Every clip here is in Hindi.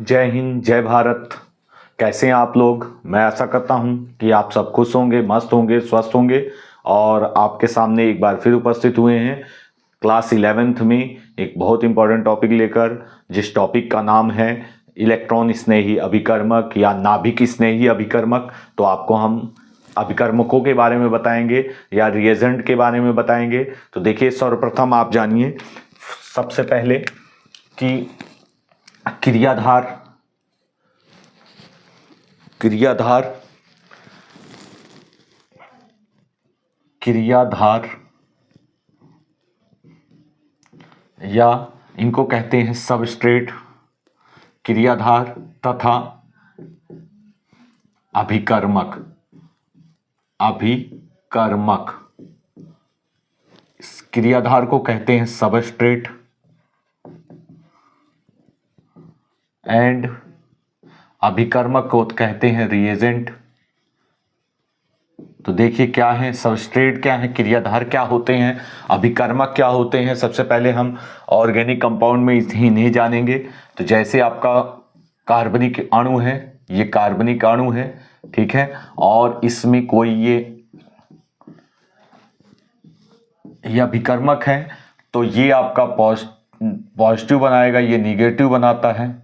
जय हिंद, जय भारत। कैसे हैं आप लोग? मैं आशा करता हूं कि आप सब खुश होंगे, मस्त होंगे, स्वस्थ होंगे। और आपके सामने एक बार फिर उपस्थित हुए हैं क्लास 11th में एक बहुत इंपॉर्टेंट टॉपिक लेकर, जिस टॉपिक का नाम है इलेक्ट्रॉन स्नेही अभिकर्मक या नाभिक स्नेही अभिकर्मक। तो आपको हम अभिकर्मकों के बारे में बताएंगे या रिएजेंट के बारे में बताएंगे। तो देखिए, सर्वप्रथम आप जानिए सबसे पहले कि क्रियाधार क्रियाधार क्रियाधार या इनको कहते हैं सबस्ट्रेट, क्रियाधार तथा अभिकर्मक। क्रियाधार को कहते हैं सबस्ट्रेट एंड अभिकर्मक को कहते हैं रिएजेंट। तो देखिए क्या है, सबस्ट्रेट क्या है, क्रियाधार क्या होते हैं, अभिकर्मक क्या होते हैं। सबसे पहले हम ऑर्गेनिक कंपाउंड में इन्हें जानेंगे। तो जैसे आपका कार्बनिक अणु है, ये कार्बनिक अणु है, ठीक है, और इसमें कोई ये अभिकर्मक है, तो ये आपका पॉजिटिव बनाएगा, ये निगेटिव बनाता है,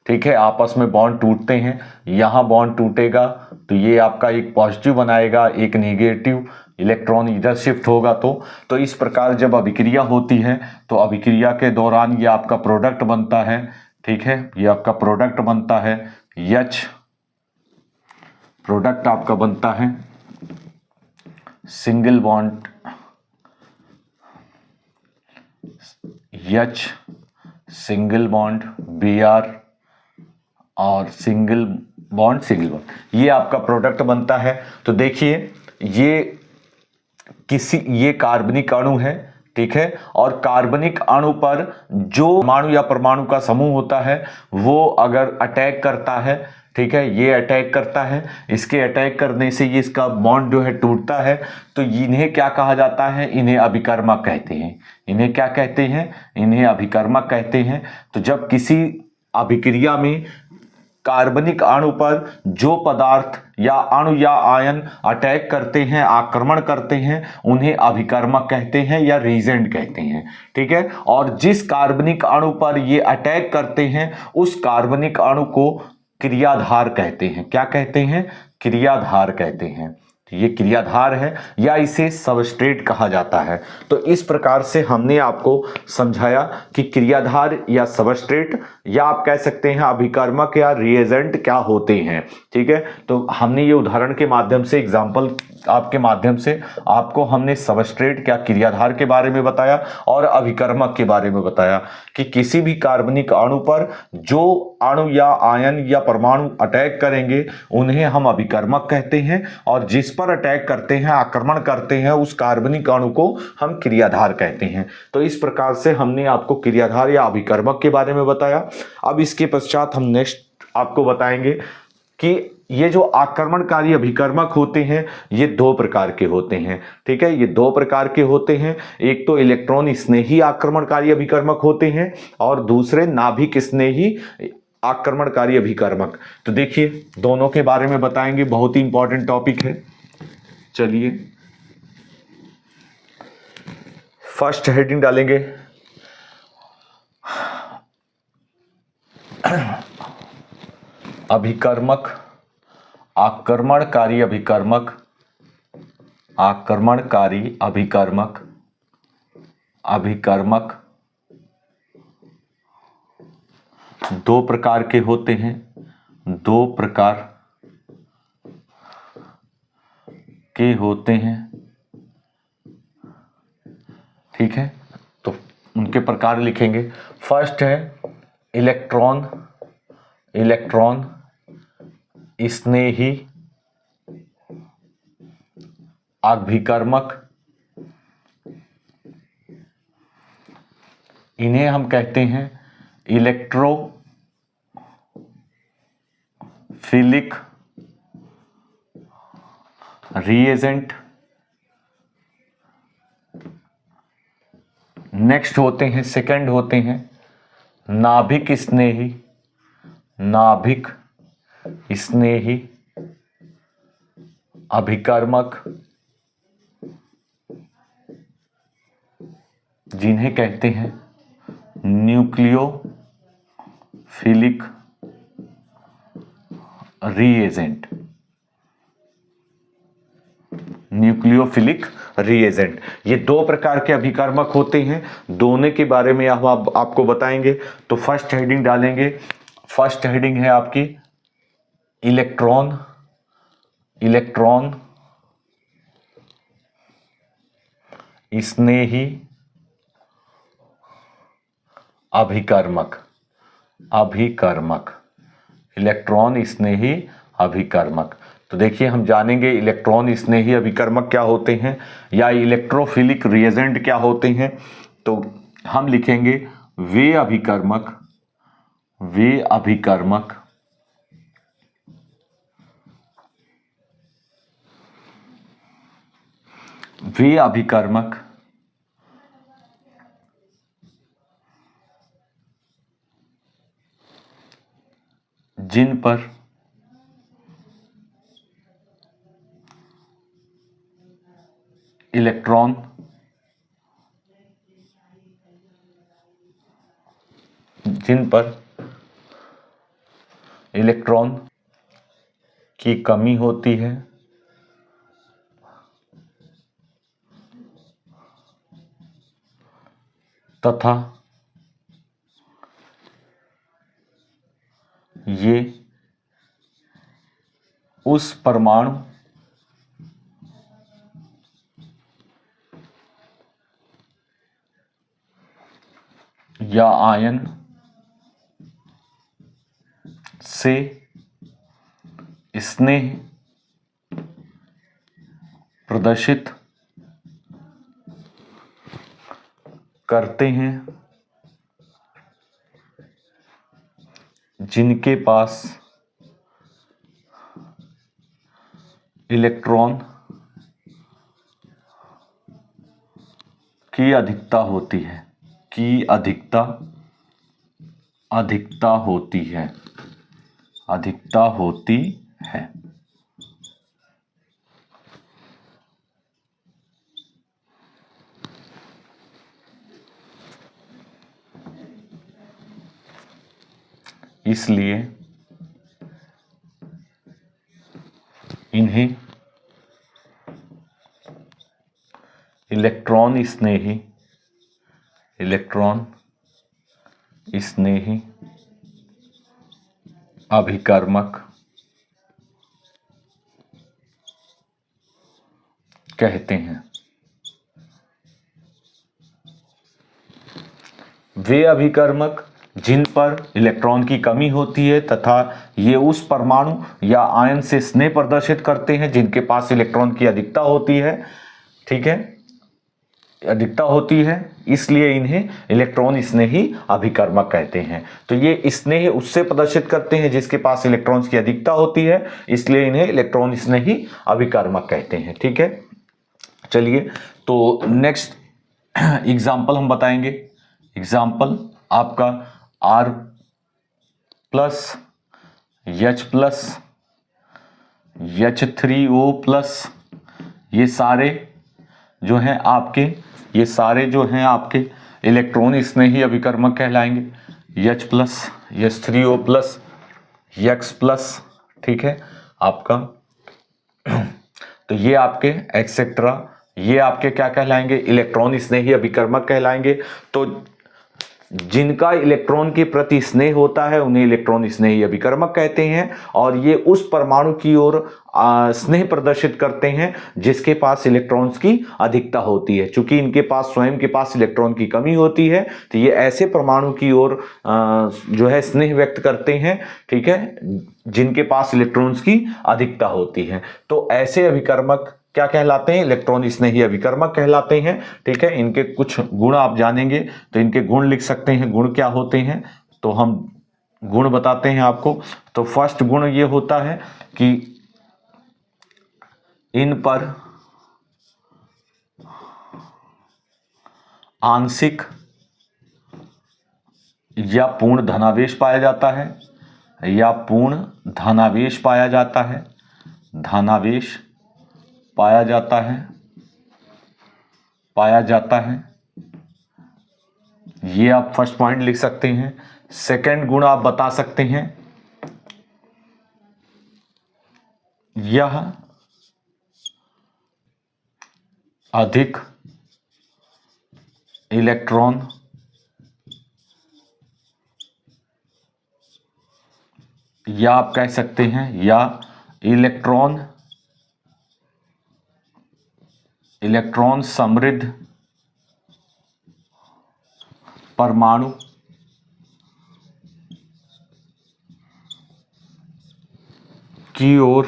ठीक है। आपस में बॉन्ड टूटते हैं, यहाँ बॉन्ड टूटेगा तो ये आपका एक पॉजिटिव बनाएगा, एक नेगेटिव, इलेक्ट्रॉन इधर शिफ्ट होगा। तो इस प्रकार जब अभिक्रिया होती है तो अभिक्रिया के दौरान ये आपका प्रोडक्ट बनता है, ठीक है, ये आपका प्रोडक्ट बनता है H, प्रोडक्ट आपका बनता है single bond H, single bond Br और सिंगल बॉन्ड, ये आपका प्रोडक्ट बनता है। तो देखिए ये कार्बनिक अणु है, ठीक है, और कार्बनिक अणु पर जो परमाणु या परमाणु का समूह होता है वो अगर अटैक करता है, ठीक है, ये अटैक करता है, इसके अटैक करने से ये इसका बॉन्ड जो है टूटता है, तो इन्हें क्या कहा जाता है, इन्हें अभिकर्मक कहते हैं। इन्हें क्या कहते हैं? इन्हें अभिकर्मक कहते हैं। तो जब किसी अभिक्रिया में कार्बनिक अणु पर जो पदार्थ या अणु या आयन अटैक करते हैं, आक्रमण करते हैं, उन्हें अभिकर्मक कहते हैं या रीजेंट कहते हैं, ठीक है। और जिस कार्बनिक अणु पर ये अटैक करते हैं उस कार्बनिक अणु को क्रियाधार कहते हैं। क्या कहते हैं? क्रियाधार कहते हैं। ये क्रियाधार है या इसे सबस्ट्रेट कहा जाता है। तो इस प्रकार से हमने आपको समझाया कि क्रियाधार या सबस्ट्रेट या आप कह सकते हैं अभिकर्मक या रिएजेंट क्या होते हैं, ठीक है। तो हमने ये उदाहरण के माध्यम से, एग्जाम्पल आपके माध्यम से आपको हमने सबस्ट्रेट क्या क्रियाधार के बारे में बताया और अभिकर्मक के बारे में बताया कि किसी भी कार्बनिक अणु पर जो अणु या आयन या परमाणु अटैक करेंगे उन्हें हम अभिकर्मक कहते हैं, और जिस पर अटैक करते हैं, आक्रमण करते हैं, उस कार्बनिक अणु को हम क्रियाधार कहते हैं। तो इस प्रकार से हमने आपको क्रियाधार या अभिकर्मक के बारे में बताया। अब इसके पश्चात हम नेक्स्ट आपको बताएंगे कि ये जो आक्रमणकारी अभिकर्मक होते हैं ये दो प्रकार के होते हैं, ठीक है, ये दो प्रकार के होते हैं। एक तो इलेक्ट्रॉन स्नेही आक्रमणकारी अभिकर्मक होते हैं और दूसरे नाभिक स्नेही आक्रमणकारी अभिकर्मक। तो देखिए दोनों के बारे में बताएंगे, बहुत ही इंपॉर्टेंट टॉपिक है। चलिए फर्स्ट हेडिंग डालेंगे, अभिकर्मक, आक्रमणकारी अभिकर्मक, आक्रमणकारी अभिकर्मक, अभिकर्मक दो प्रकार के होते हैं, दो प्रकार के होते हैं, ठीक है। तो उनके प्रकार लिखेंगे। फर्स्ट है इलेक्ट्रॉन स्नेही अभिकर्मक, इन्हें हम कहते हैं इलेक्ट्रोफिलिक रिएजेंट। नेक्स्ट होते हैं, सेकंड होते हैं नाभिक स्नेही नाभिक स्नेही अभिकर्मक जिन्हें कहते हैं न्यूक्लियोफिलिक रीएजेंट। न्यूक्लियोफिलिक रीएजेंट, ये दो प्रकार के अभिकर्मक होते हैं, दोनों के बारे में हम आपको बताएंगे। तो फर्स्ट हेडिंग डालेंगे, फर्स्ट हेडिंग है आपकी इलेक्ट्रॉन स्नेही अभिकर्मक इलेक्ट्रॉन स्नेही अभिकर्मक। तो देखिए हम जानेंगे इलेक्ट्रॉन स्नेही अभिकर्मक क्या होते हैं या इलेक्ट्रोफिलिक रिएजेंट क्या होते हैं। तो हम लिखेंगे वे अभिकर्मक जिन पर इलेक्ट्रॉन की कमी होती है तथा ये उस परमाणु या आयन से स्नेह प्रदर्शित करते हैं जिनके पास इलेक्ट्रॉन की अधिकता होती है। इसलिए इन्हें इलेक्ट्रॉन स्नेही अभिकर्मक कहते हैं। वे अभिकर्मक जिन पर इलेक्ट्रॉन की कमी होती है तथा ये उस परमाणु या आयन से स्नेह प्रदर्शित करते हैं जिनके पास इलेक्ट्रॉन की अधिकता होती है, ठीक है, अधिकता होती है, इसलिए इन्हें इलेक्ट्रॉन स्नेही अभिकर्मक कहते हैं। तो ये स्नेह उससे प्रदर्शित करते हैं जिसके पास इलेक्ट्रॉन्स की अधिकता होती है, इसलिए इन्हें इलेक्ट्रॉन स्नेही अभिकर्मक कहते हैं, ठीक है। चलिए तो नेक्स्ट एग्जाम्पल हम बताएंगे। एग्जाम्पल आपका R plus H plus H3O+, ये सारे जो हैं आपके इलेक्ट्रॉन स्नेही अभिकर्मक कहलाएंगे। H प्लस H3O+, X+, ठीक है आपका। तो ये आपके एक्सेट्रा, ये आपके क्या कहलाएंगे, इलेक्ट्रॉन स्नेही अभिकर्मक कहलाएंगे। तो जिनका इलेक्ट्रॉन के प्रति स्नेह होता है उन्हें इलेक्ट्रॉन स्नेही अभिकर्मक कहते हैं, और ये उस परमाणु की ओर स्नेह प्रदर्शित करते हैं जिसके पास इलेक्ट्रॉन्स की अधिकता होती है। चूंकि इनके पास स्वयं के पास इलेक्ट्रॉन की कमी होती है तो ये ऐसे परमाणु की ओर जो है स्नेह व्यक्त करते हैं, ठीक है, जिनके पास इलेक्ट्रॉन्स की अधिकता होती है। तो ऐसे अभिकर्मक क्या कहलाते हैं, इलेक्ट्रॉन स्नेही अभिकर्मक कहलाते हैं, ठीक है। इनके कुछ गुण आप जानेंगे तो इनके गुण लिख सकते हैं, गुण क्या होते हैं, तो हम गुण बताते हैं आपको। तो फर्स्ट गुण ये होता है कि इन पर आंशिक या पूर्ण धनावेश पाया जाता है। या पूर्ण धनावेश पाया जाता है, धनावेश पाया जाता है। ये आप फर्स्ट पॉइंट लिख सकते हैं। सेकंड गुण आप बता सकते हैं, यह अधिक इलेक्ट्रॉन या आप कह सकते हैं या इलेक्ट्रॉन समृद्ध परमाणु की ओर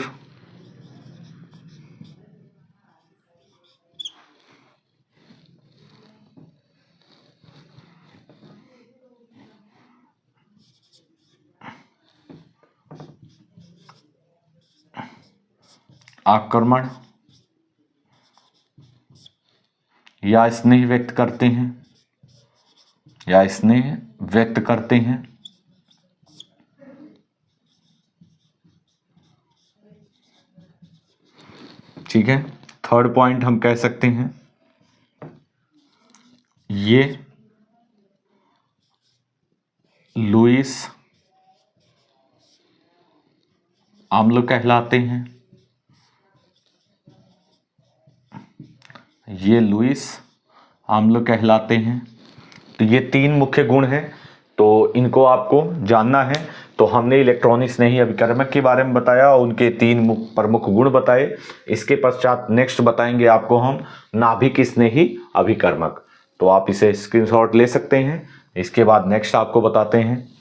आक्रमण या स्नेह व्यक्त करते हैं, ठीक है। थर्ड पॉइंट हम कह सकते हैं, ये लुईस अम्ल कहलाते हैं, ये लुईस अम्ल कहलाते हैं। तो ये 3 मुख्य गुण हैं, तो इनको आपको जानना है। तो हमने इलेक्ट्रॉनिक स्नेही अभिकर्मक के बारे में बताया और उनके 3 प्रमुख गुण बताए। इसके पश्चात नेक्स्ट बताएंगे आपको हम नाभिक स्नेही अभिकर्मक। तो आप इसे स्क्रीनशॉट ले सकते हैं। इसके बाद नेक्स्ट आपको बताते हैं।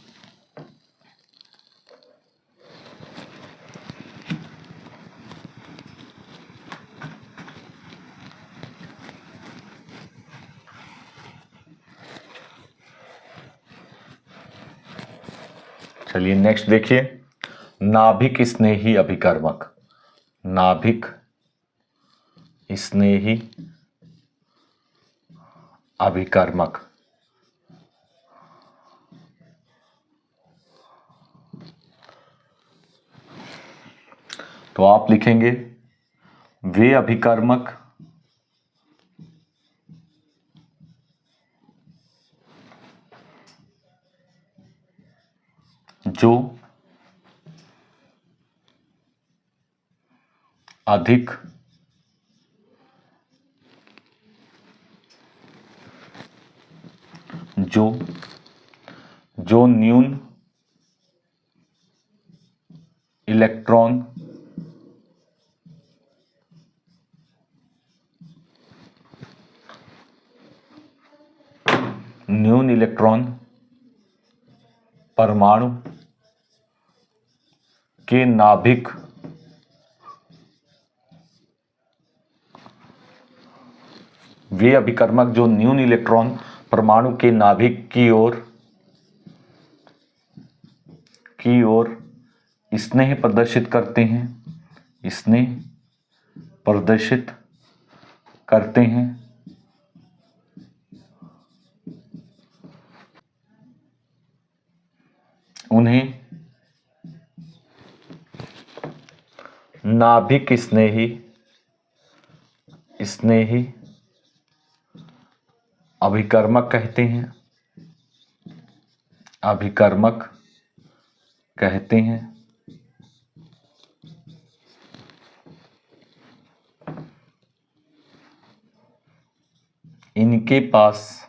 चलिए नेक्स्ट देखिए, नाभिक स्नेही अभिकर्मक। नाभिक स्नेही अभिकर्मक तो आप लिखेंगे वे अभिकर्मक जो अधिक जो न्यून इलेक्ट्रॉन परमाणु के नाभिक वे अभिकर्मक जो न्यून इलेक्ट्रॉन परमाणु के नाभिक की ओर स्नेह प्रदर्शित करते हैं, उन्हें नाभिक स्नेही अभिकर्मक कहते हैं। इनके पास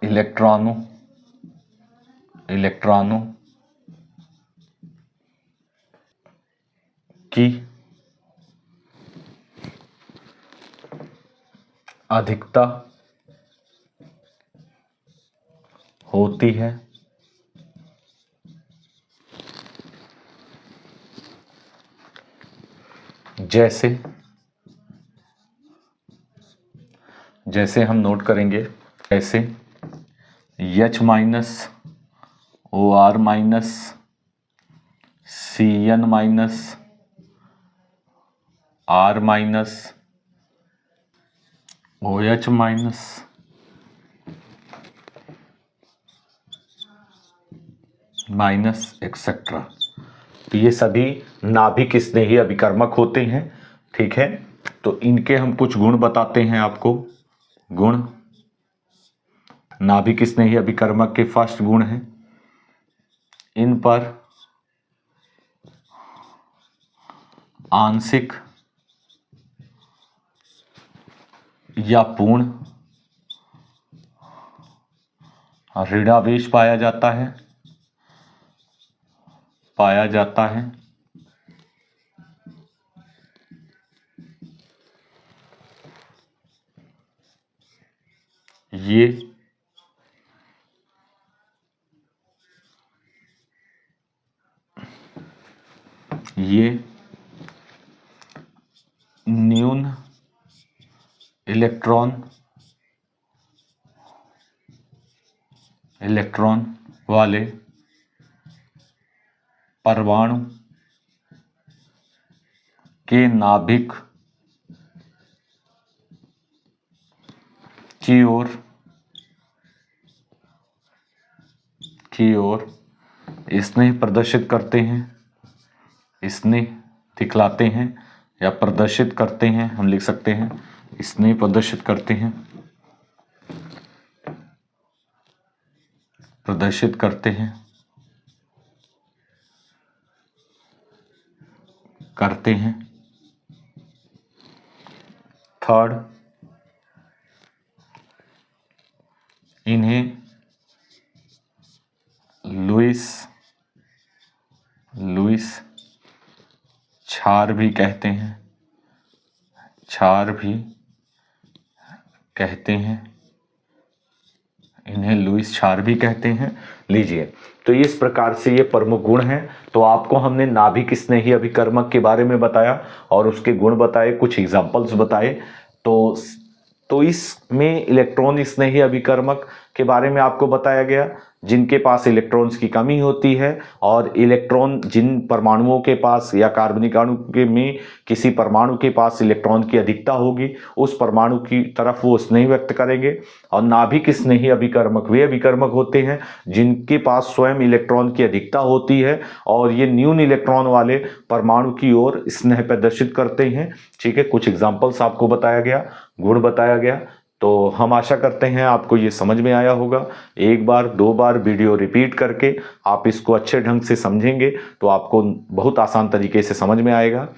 इलेक्ट्रॉनों की अधिकता होती है, जैसे हम नोट करेंगे, ऐसे H minus OR minus CN minus R minus OH minus minus etcetera. तो ये सभी नाभिक स्नेही अभिकर्मक होते हैं, ठीक है। तो इनके हम कुछ गुण बताते हैं आपको। गुण, नाभिक स्नेही अभिकर्मक के फर्स्ट गुण है, इन पर आंशिक या पूर्ण ऋणावेश पाया जाता है। ये न्यून इलेक्ट्रॉन वाले परमाणु के नाभिक की ओर स्नेह प्रदर्शित करते हैं, स्नेह दिखलाते हैं या प्रदर्शित करते हैं, हम लिख सकते हैं स्नेह प्रदर्शित करते हैं, करते हैं। थर्ड, इन्हें लुईस क्षार भी कहते हैं, इन्हें लुईस क्षार भी कहते हैं। लीजिए, तो इस प्रकार से ये प्रमुख गुण हैं। तो आपको हमने नाभिक स्नेही अभिकर्मक के बारे में बताया और उसके गुण बताए, कुछ एग्जाम्पल्स बताए। तो इसमें इलेक्ट्रॉन स्नेही अभिकर्मक के बारे में आपको बताया गया जिनके पास इलेक्ट्रॉन्स की कमी होती है, और इलेक्ट्रॉन जिन परमाणुओं के पास या कार्बनिक अणु के में किसी परमाणु के पास इलेक्ट्रॉन की अधिकता होगी, उस परमाणु की तरफ वो स्नेह व्यक्त करेंगे। और नाभिक स्नेही अभिकर्मक वे अभिकर्मक होते हैं जिनके पास स्वयं इलेक्ट्रॉन की अधिकता होती है और ये न्यून इलेक्ट्रॉन वाले परमाणु की ओर स्नेह प्रदर्शित करते हैं, ठीक है। कुछ एग्जाम्पल्स आपको बताया गया, गुण बताया गया। तो हम आशा करते हैं आपको ये समझ में आया होगा। एक बार दो बार वीडियो रिपीट करके आप इसको अच्छे ढंग से समझेंगे तो आपको बहुत आसान तरीके से समझ में आएगा।